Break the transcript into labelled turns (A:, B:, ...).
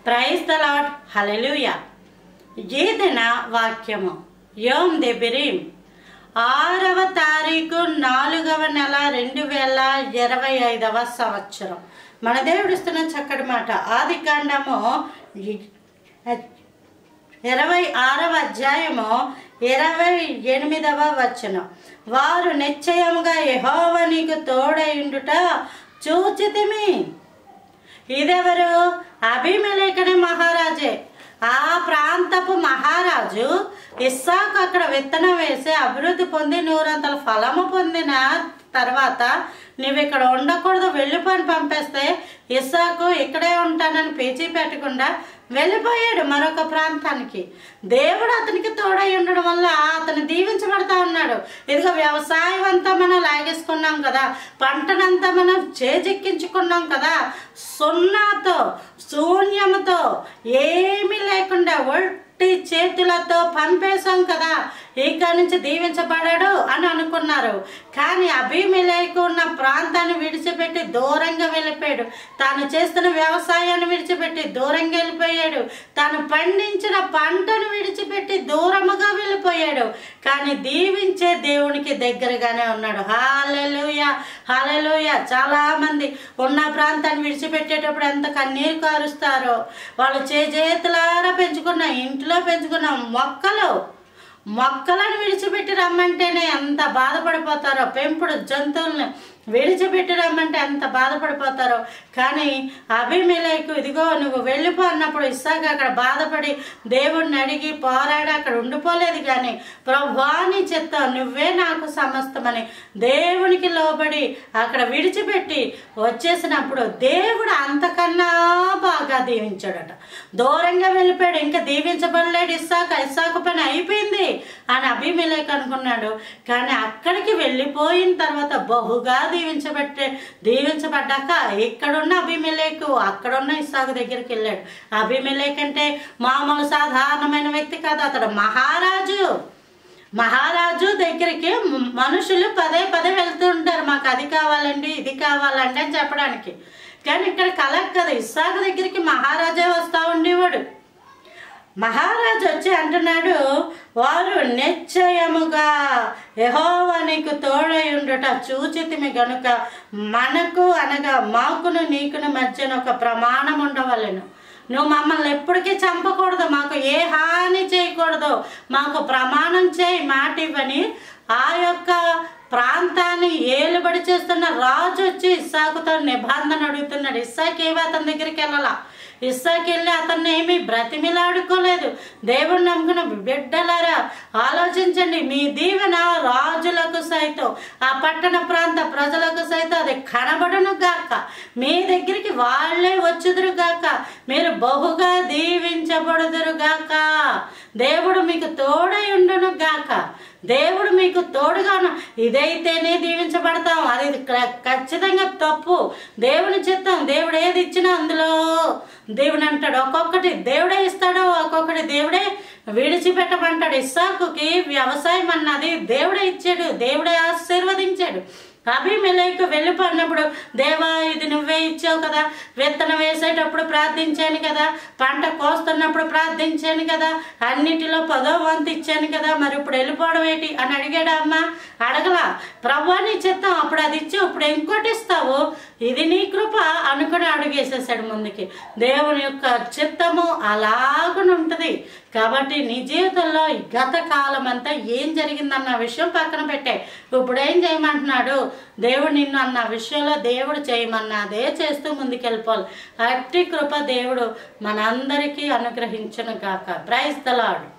A: Praise the lord. హల్లెలూయా. ఈ దిన వాక్యము యోమ్ దెబిరీం 6వ తారీఖు 4వ నెల 2025వ సంవత్సరం. మన దేవుడు ఇస్తున్న చక్కటి మాట. ఆదికాండము 26వ అధ్యాయము 28వ వచనం. వారు నిశ్చయముగా యెహోవా నీకు తోడైయుండుట చూచితిమి. ఇదెవరు? అబీమెలెకు మహారాజే. ఆ ప్రాంతపు మహారాజు ఇస్సాకు అక్కడ విత్తనం వేసి అభివృద్ధి పొంది 100 ఫలము పొందిన తర్వాత నువ్వు ఇక్కడ ఉండకూడదు, వెళ్ళిపోయి పంపేస్తే ఇస్సాకు ఇక్కడే ఉంటానని పేచీ పెట్టకుండా వెళ్ళిపోయాడు మరొక ప్రాంతానికి. దేవుడు అతనికి తోడై ఉండడం వల్ల అతను దీవించబడతా ఉన్నాడు. ఇదిగో వ్యవసాయం అంతా మనం లాగేసుకున్నాం కదా, పంటనంతా మనం చేజెక్కించుకున్నాం కదా, సున్నాతో శూన్యముతో ఏమీ లేకుండా ఒట్టి చేతులతో పంపేశాం కదా, ఇక నుంచి దీవించబడాడు అని అనుకున్నారు. కానీ అబీమెలెకు ఉన్న ప్రాంతాన్ని విడిచిపెట్టి దూరంగా వెళ్ళిపోయాడు. తాను చేస్తున్న వ్యవసాయాన్ని విడిచిపెట్టి దూరంగా వెళ్ళిపోయాడు. తాను పండించిన పంటను విడిచిపెట్టి దూరముగా వెళ్ళిపోయాడు. కానీ దీవించే దేవునికి దగ్గరగానే ఉన్నాడు. హల్లెలూయా, హల్లెలూయా. చాలా మంది ఉన్న ప్రాంతాన్ని విడిచిపెట్టేటప్పుడు ఎంత కన్నీరు కారుస్తారో. వాళ్ళు చేతులారా పెంచుకున్న ఇంట్లో పెంచుకున్న మొక్కలను విడిచిపెట్టి రమ్మంటేనే ఎంత బాధపడిపోతారో. పెంపుడు జంతువులను విడిచిపెట్టి రమ్మంటే ఎంత బాధపడిపోతారో. కానీ అబీమెలెకు ఇదిగో నువ్వు వెళ్ళిపో అన్నప్పుడు ఇస్సాకు అక్కడ బాధపడి దేవుడిని అడిగి పోరాడి అక్కడ ఉండిపోలేదు. కానీ ప్రభువా నీ చిత్తం, నువ్వే నాకు సమస్తమని దేవునికి లోబడి అక్కడ విడిచిపెట్టి వచ్చేసినప్పుడు దేవుడు అంతకన్నా బాగా దీవించాడట. దూరంగా వెళ్ళిపోయాడు, ఇంకా దీవించబడలేడు ఇస్సాకు పని అయిపోయింది అని అబీమెలెకు అనుకున్నాడు. కానీ అక్కడికి వెళ్ళిపోయిన తర్వాత బహుగా దీవించబడ్డాక ఇక్కడున్న అబీమెలెకు అక్కడున్న ఇస్సాకు దగ్గరికి వెళ్ళాడు. అబీమెలెకు అంటే మామూలు సాధారణమైన వ్యక్తి కాదు, అతడు మహారాజు దగ్గరికి మనుషులు పదే వెళ్తూ ఉంటారు, మాకు అది కావాలండి ఇది కావాలండి అని చెప్పడానికి. కానీ ఇక్కడ కలగ కదా, ఇస్సాకు దగ్గరికి మహారాజే వస్తూ ఉండేవాడు. మహారాజు వచ్చి అంటున్నాడు, వారు నిశ్చయముగా యెహోవా నీకు తోడై ఉండుట చూచితిమి గనుక మనకు అనగా మాకును నీకును మధ్యన ఒక ప్రమాణం ఉండవలెను. నువ్వు మమ్మల్ని ఎప్పటికీ చంపకూడదు, మాకు ఏ హాని చేయకూడదు, మాకు ప్రమాణం చేయి, మాట ఇవ్వని ఆ యొక్క ప్రాంతాన్ని ఏలుబడి చేస్తున్న రాజు వచ్చి ఇస్సాకుతో నిబంధన అడుగుతున్నాడు. ఇస్సాకు ఏవో అతని దగ్గరికి వెళ్ళాలా. ఇస్సాకు వెళ్ళి అతన్ని ఏమీ బ్రతిమిలాడుకోలేదు. దేవుడు నమ్ముకున్న బిడ్డలారా ఆలోచించండి, మీ దీవెన రాజులకు సైతం ఆ పట్టణ ప్రాంత ప్రజలకు సైతం అది కనబడును గాక, మీ దగ్గరికి వాళ్ళే వచ్చుదురు గాక, మీరు బహుగా దీవించబడుదురు గాక, దేవుడు మీకు తోడై ఉండును గాక, దేవుడు మీకు తోడుగాను. ఇదైతేనే దీవించబడతాం, అది ఖచ్చితంగా తప్పు. దేవుని చిత్తం, దేవుడు ఏది ఇచ్చినా అందులో దేవుడు అంటాడు. ఒక్కొక్కటి దేవుడే ఇస్తాడు, ఒక్కొక్కటి దేవుడే విడిచిపెట్టమంటాడు. ఇస్సాకుకి వ్యవసాయం అన్నది దేవుడే ఇచ్చాడు, దేవుడే ఆశీర్వదించాడు. అబీమెలెకు వెళ్ళిపోయినప్పుడు దేవా ఇది నువ్వే ఇచ్చావు కదా, విత్తనం వేసేటప్పుడు ప్రార్థించాను కదా, పంట కోస్తున్నప్పుడు ప్రార్థించాను కదా, అన్నిటిలో 10వ వంతు ఇచ్చాను కదా, మరి ఇప్పుడు వెళ్ళిపోవడం ఏంటి అని అడిగాడు. అమ్మ అడగలా, ప్రభువా నీ చిత్తం, అప్పుడు అది ఇచ్చావు, ఇప్పుడు ఇంకోటి ఇస్తావు, ఇది నీ కృప అనుకుని అడుగేసేసాడు ముందుకి. దేవుని యొక్క చిత్తము అలాగునుంటుంది. కాబట్టి నీ జీవితంలో గత కాలం అంతా ఏం జరిగిందన్న విషయం పక్కన పెట్టే, ఇప్పుడు ఏం చేయమంటున్నాడు దేవుడు నిన్ను అన్న విషయంలో దేవుడు చేయమన్నదే చేస్తూ ముందుకెళ్ళిపోవాలి. అట్టి కృప దేవుడు మనందరికీ అనుగ్రహించును గాక. Praise the lord.